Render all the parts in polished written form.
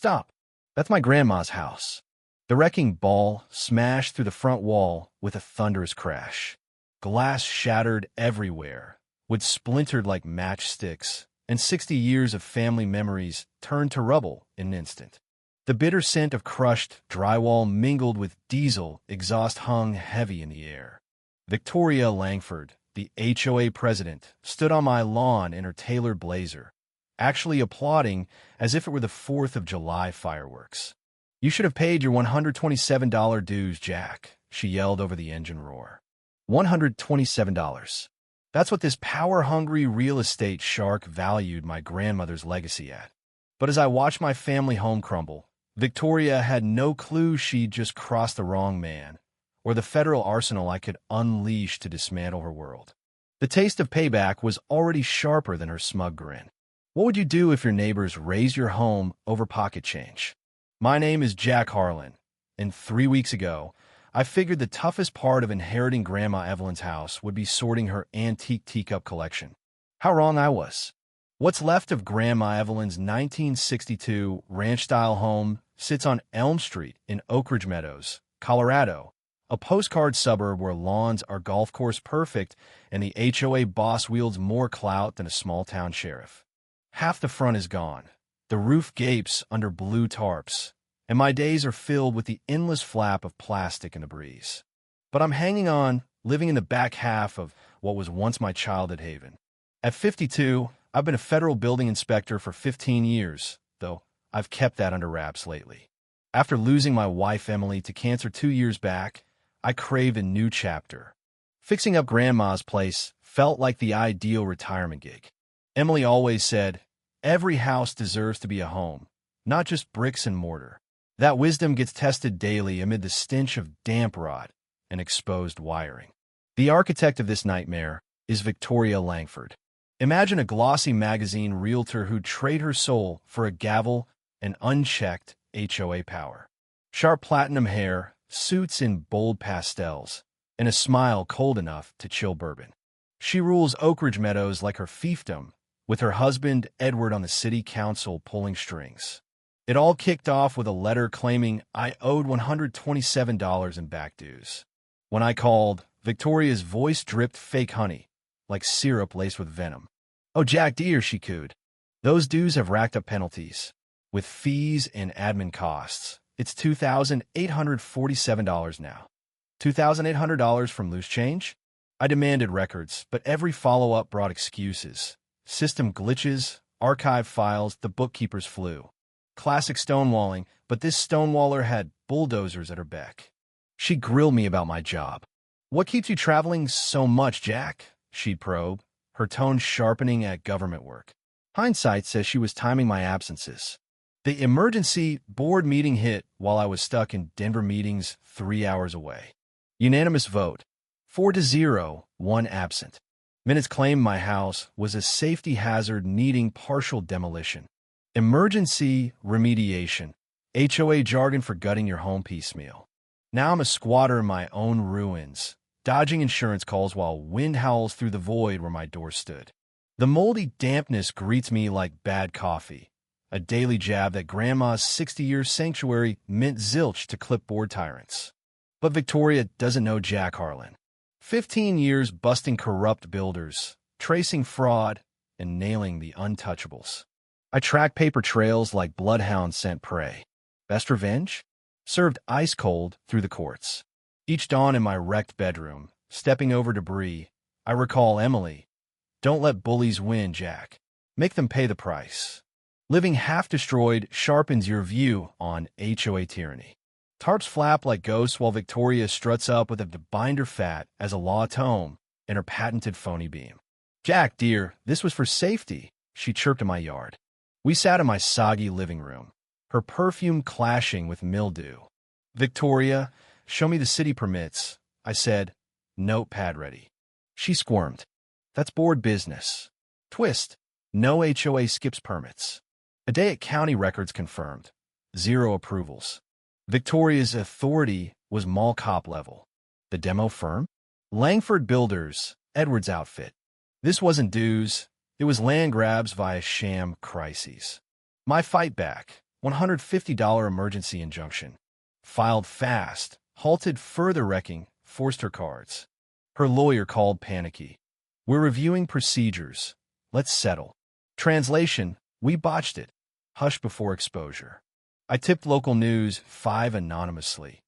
Stop. That's my grandma's house. The wrecking ball smashed through the front wall with a thunderous crash. Glass shattered everywhere, wood splintered like matchsticks, and 60 years of family memories turned to rubble in an instant. The bitter scent of crushed drywall mingled with diesel exhaust hung heavy in the air. Victoria Langford, the HOA president, stood on my lawn in her tailored blazer, actually applauding as if it were the 4th of July fireworks. "You should have paid your $127 dues, Jack," she yelled over the engine roar. $127. That's what this power-hungry real estate shark valued my grandmother's legacy at. But as I watched my family home crumble, Victoria had no clue she'd just crossed the wrong man, or the federal arsenal I could unleash to dismantle her world. The taste of payback was already sharper than her smug grin. What would you do if your neighbors raised your home over pocket change? My name is Jack Harlan, and 3 weeks ago, I figured the toughest part of inheriting Grandma Evelyn's house would be sorting her antique teacup collection. How wrong I was. What's left of Grandma Evelyn's 1962 ranch-style home sits on Elm Street in Oak Ridge Meadows, Colorado, a postcard suburb where lawns are golf course perfect and the HOA boss wields more clout than a small-town sheriff. Half the front is gone. The roof gapes under blue tarps, and my days are filled with the endless flap of plastic in the breeze. But I'm hanging on, living in the back half of what was once my childhood haven. At 52, I've been a federal building inspector for 15 years, though I've kept that under wraps lately. After losing my wife Emily to cancer 2 years back, I craved a new chapter. Fixing up Grandma's place felt like the ideal retirement gig. Emily always said, "Every house deserves to be a home, not just bricks and mortar." That wisdom gets tested daily amid the stench of damp rot and exposed wiring. The architect of this nightmare is Victoria Langford. Imagine a glossy magazine realtor who'd trade her soul for a gavel and unchecked HOA power. Sharp platinum hair, suits in bold pastels, and a smile cold enough to chill bourbon. She rules Oak Ridge Meadows like her fiefdom, with her husband Edward on the city council pulling strings. It all kicked off with a letter claiming I owed $127 in back dues. When I called, Victoria's voice dripped fake honey, like syrup laced with venom. "Oh, Jack dear," she cooed. "Those dues have racked up penalties. With fees and admin costs, it's $2,847 now. $2,800 from loose change?" I demanded records, but every follow-up brought excuses. System glitches, archive files, the bookkeepers flew. Classic stonewalling, but this stonewaller had bulldozers at her beck. She grilled me about my job. "What keeps you traveling so much, Jack?" she'd probe, her tone sharpening at government work. Hindsight says she was timing my absences. The emergency board meeting hit while I was stuck in Denver meetings 3 hours away. Unanimous vote. 4-0, 1 absent. Minutes claimed my house was a safety hazard needing partial demolition. Emergency remediation. HOA jargon for gutting your home piecemeal. Now I'm a squatter in my own ruins, dodging insurance calls while wind howls through the void where my door stood. The moldy dampness greets me like bad coffee, a daily jab that Grandma's 60-year sanctuary meant zilch to clipboard tyrants. But Victoria doesn't know Jack Harlan. 15 years busting corrupt builders, tracing fraud, and nailing the untouchables. I track paper trails like bloodhounds scent prey. Best revenge? Served ice cold through the courts. Each dawn in my wrecked bedroom, stepping over debris, I recall Emily. "Don't let bullies win, Jack. Make them pay the price." Living half destroyed sharpens your view on HOA tyranny. Tarps flap like ghosts while Victoria struts up with a binder fat as a law tome and her patented phony beam. "Jack, dear, this was for safety," she chirped in my yard. We sat in my soggy living room, her perfume clashing with mildew. "Victoria, show me the city permits," I said, notepad ready. She squirmed. "That's board business." Twist. No HOA skips permits. A day at county records confirmed. 0 approvals. Victoria's authority was mall cop level. The demo firm? Langford Builders, Edwards outfit. This wasn't dues. It was land grabs via sham crises. My fight back, $150 emergency injunction. Filed fast, halted further wrecking, forced her cards. Her lawyer called panicky. We're reviewing procedures. Let's settle. Translation, we botched it. Hush before exposure. I tipped local news 5 anonymously.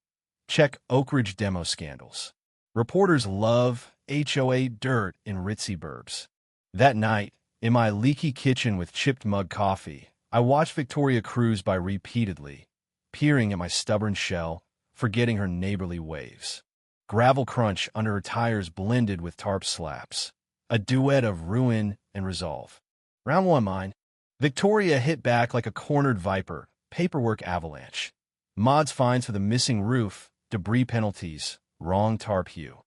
Check Oak Ridge demo scandals. Reporters love HOA dirt in ritzy burbs. That night, in my leaky kitchen with chipped mug coffee, I watched Victoria cruise by repeatedly, peering at my stubborn shell, forgetting her neighborly waves. Gravel crunch under her tires blended with tarp slaps. A duet of ruin and resolve. Round 1 mine. Victoria hit back like a cornered viper, paperwork avalanche. Mods fines for the missing roof, debris penalties, wrong tarp hue.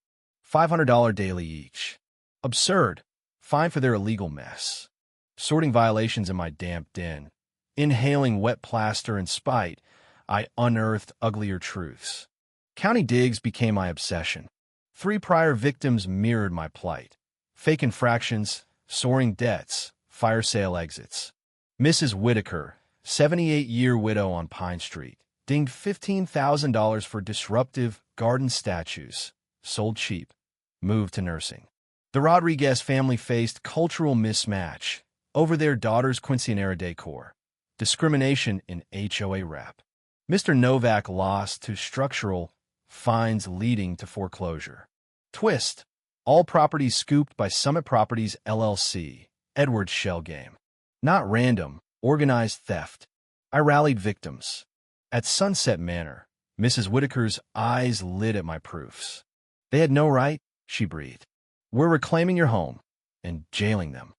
$500 daily each. Absurd. Fine for their illegal mess. Sorting violations in my damp den. Inhaling wet plaster in spite, I unearthed uglier truths. County digs became my obsession. 3 prior victims mirrored my plight. Fake infractions, soaring debts, fire sale exits. Mrs. Whitaker, 78-year widow on Pine Street, dinged $15,000 for disruptive garden statues. Sold cheap. Moved to nursing. The Rodriguez family faced cultural mismatch over their daughter's quinceanera decor. Discrimination in HOA rap. Mr. Novak lost to structural fines leading to foreclosure. Twist. All properties scooped by Summit Properties LLC. Edward's shell game. Not random, organized theft. I rallied victims. At Sunset Manor, Mrs. Whitaker's eyes lit at my proofs. They had no right, she breathed. We're reclaiming your home and jailing them.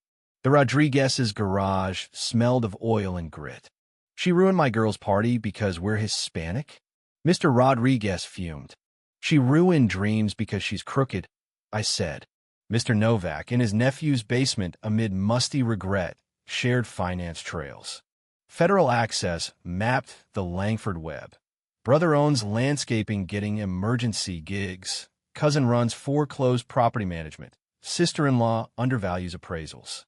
The Rodriguez's garage smelled of oil and grit. She ruined my girl's party because we're Hispanic? Mr. Rodriguez fumed. She ruined dreams because she's crooked, I said. Mr. Novak, in his nephew's basement amid musty regret, shared finance trails. Federal Access mapped the Langford web. Brother owns landscaping getting emergency gigs. Cousin runs foreclosed property management. Sister-in-law undervalues appraisals.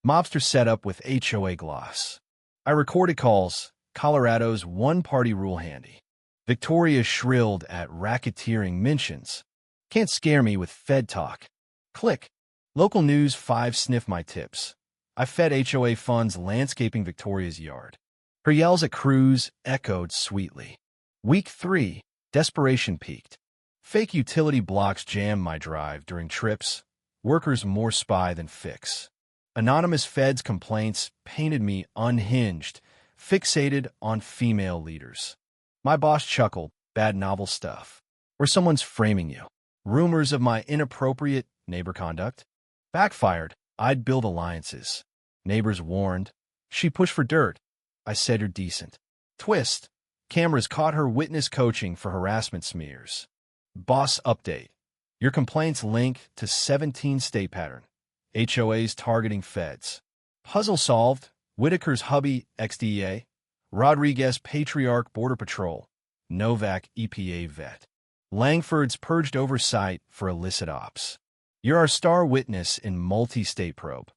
Mobster set up with HOA gloss. I recorded calls. Colorado's one-party rule handy. Victoria shrilled at racketeering mentions. Can't scare me with Fed talk. Click. Local News 5 sniff my tips. I fed HOA funds landscaping Victoria's yard. Her yells at crews echoed sweetly. Week 3. Desperation peaked. Fake utility blocks jammed my drive during trips. Workers more spy than fix. Anonymous feds' complaints painted me unhinged, fixated on female leaders. My boss chuckled, bad novel stuff. Or someone's framing you. Rumors of my inappropriate neighbor conduct? Backfired. I'd build alliances. Neighbors warned. She pushed for dirt. I said you're decent. Twist. Cameras caught her witness coaching for harassment smears. Boss update. Your complaints link to 17 state pattern. HOAs targeting feds. Puzzle solved. Whitaker's hubby XDEA. Rodriguez Patriarch Border Patrol. Novak EPA vet. Langford's purged oversight for illicit ops. You're our star witness in multi-state probe.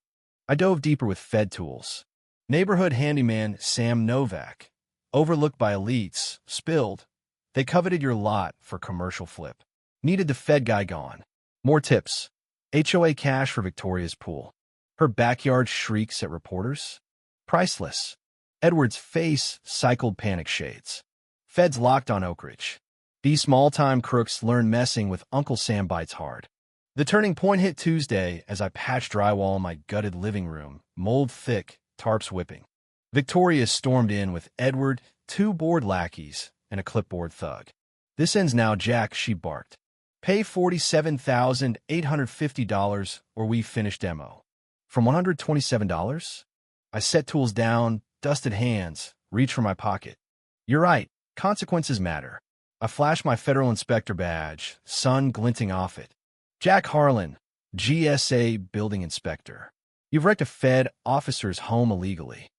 I dove deeper with Fed tools. Neighborhood handyman Sam Novak. Overlooked by elites. Spilled. They coveted your lot for commercial flip. Needed the Fed guy gone. More tips. HOA cash for Victoria's pool. Her backyard shrieks at reporters. Priceless. Edward's face cycled panic shades. Feds locked on Oak Ridge. These small-time crooks learn messing with Uncle Sam bites hard. The turning point hit Tuesday as I patched drywall in my gutted living room, mold thick, tarps whipping. Victoria stormed in with Edward, 2 bored lackeys, and a clipboard thug. This ends now, Jack, she barked. Pay $47,850 or we finish demo. From $127? I set tools down, dusted hands, reached for my pocket. You're right, consequences matter. I flashed my federal inspector badge, sun glinting off it. Jack Harlan, GSA building inspector. You've wrecked a Fed officer's home illegally.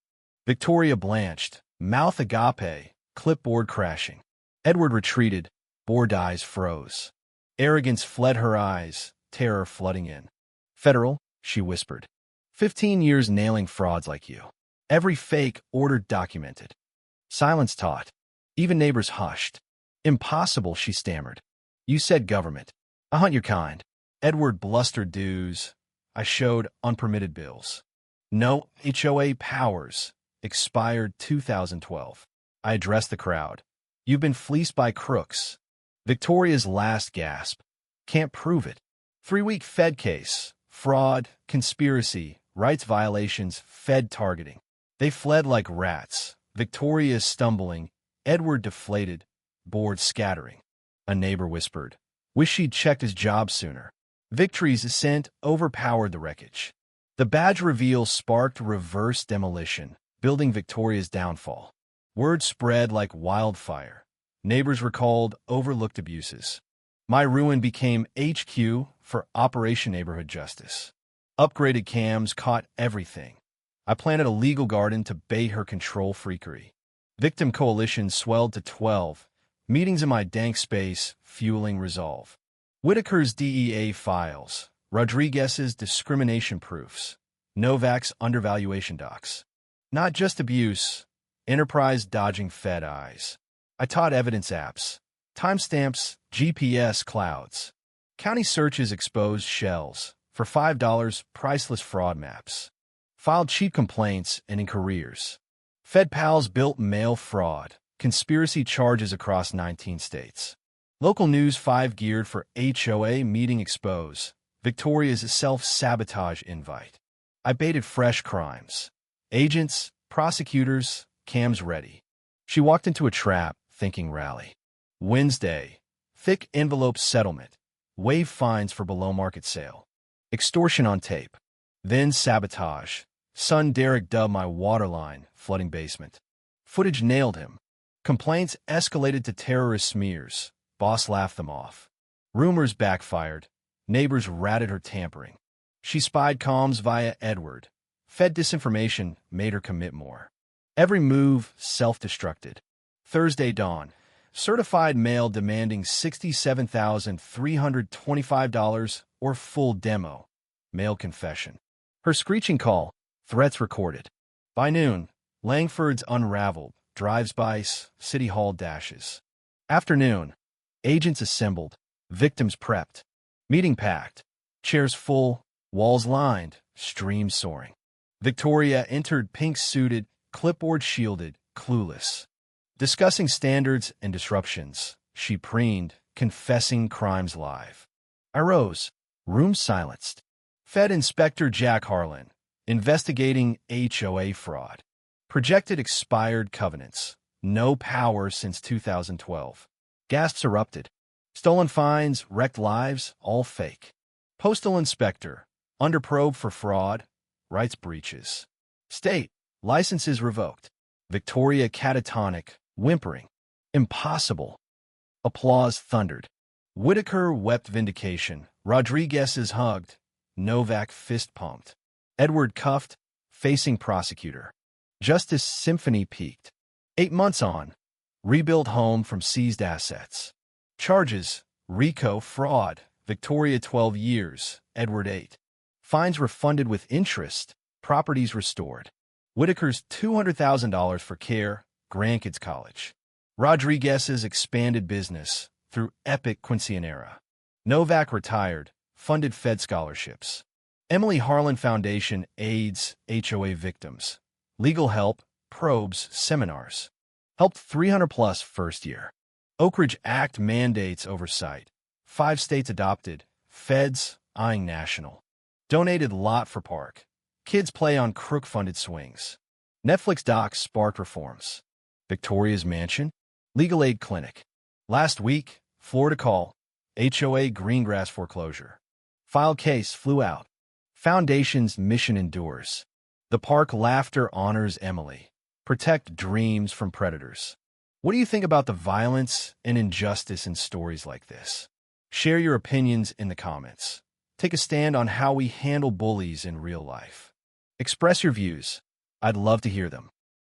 Victoria blanched, mouth agape, clipboard crashing. Edward retreated, bored eyes froze. Arrogance fled her eyes, terror flooding in. Federal, she whispered. 15 years nailing frauds like you. Every fake order documented. Silence taut. Even neighbors hushed. Impossible, she stammered. You said government. I hunt your kind. Edward blustered dues. I showed unpermitted bills. No, HOA powers. Expired 2012. I addressed the crowd. You've been fleeced by crooks. Victoria's last gasp. Can't prove it. 3-week Fed case. Fraud, conspiracy, rights violations, Fed targeting. They fled like rats. Victoria stumbling. Edward deflated. Board scattering. A neighbor whispered. Wish she'd checked his job sooner. Victory's ascent overpowered the wreckage. The badge reveal sparked reverse demolition, building Victoria's downfall. Word spread like wildfire. Neighbors recalled overlooked abuses. My ruin became HQ for Operation Neighborhood Justice. Upgraded cams caught everything. I planted a legal garden to bait her control freakery. Victim coalition swelled to 12. Meetings in my dank space, fueling resolve. Whitaker's DEA files. Rodriguez's discrimination proofs. Novak's undervaluation docs. Not just abuse. Enterprise dodging Fed eyes. I taught evidence apps. Timestamps, GPS clouds. County searches exposed shells. For $5, priceless fraud maps. Filed cheap complaints and in careers. Fed pals built mail fraud. Conspiracy charges across 19 states. Local News 5 geared for HOA meeting expose. Victoria's self-sabotage invite. I baited fresh crimes. Agents, prosecutors, cams ready. She walked into a trap, thinking rally. Wednesday. Thick envelope settlement. Waive fines for below-market sale. Extortion on tape. Then sabotage. Son Derek dubbed my waterline, flooding basement. Footage nailed him. Complaints escalated to terrorist smears. Boss laughed them off. Rumors backfired. Neighbors ratted her tampering. She spied comms via Edward. Fed disinformation made her commit more. Every move self-destructed. Thursday dawn. Certified mail demanding $67,325 or full demo. Mail confession. Her screeching call. Threats recorded. By noon, Langford's unraveled. Drives-by, City Hall dashes. Afternoon. Agents assembled. Victims prepped. Meeting packed. Chairs full. Walls lined. Streams soaring. Victoria entered pink-suited, clipboard shielded, clueless. Discussing standards and disruptions, she preened, confessing crimes live. I rose. Room silenced. Fed Inspector Jack Harlan, investigating HOA fraud. Projected expired covenants. No power since 2012. Gasps erupted. Stolen fines, wrecked lives, all fake. Postal Inspector, under probe for fraud, rights breaches. State, licenses revoked. Victoria catatonic, whimpering. Impossible. Applause thundered. Whitaker wept vindication. Rodriguez's hugged. Novak fist-pumped. Edward cuffed, facing prosecutor. Justice Symphony peaked. 8 months on. Rebuild home from seized assets. Charges, RICO fraud. Victoria 12 years, Edward 8. Fines refunded with interest. Properties restored. Whitaker's $200,000 for care, grandkids college. Rodriguez's expanded business through epic quinceanera. Novak retired, funded Fed scholarships. Emily Harlan Foundation aids HOA victims. Legal help, probes, seminars. Helped 300-plus first year. Oak Ridge Act mandates oversight. 5 states adopted. Feds eyeing national. Donated lot for park. Kids play on crook-funded swings. Netflix docs sparked reforms. Victoria's mansion. Legal aid clinic. Last week, Florida call. HOA greengrass foreclosure. Filed case flew out. Foundation's mission endures. The park laughter honors Emily. Protect dreams from predators. What do you think about the violence and injustice in stories like this? Share your opinions in the comments. Take a stand on how we handle bullies in real life. Express your views. I'd love to hear them.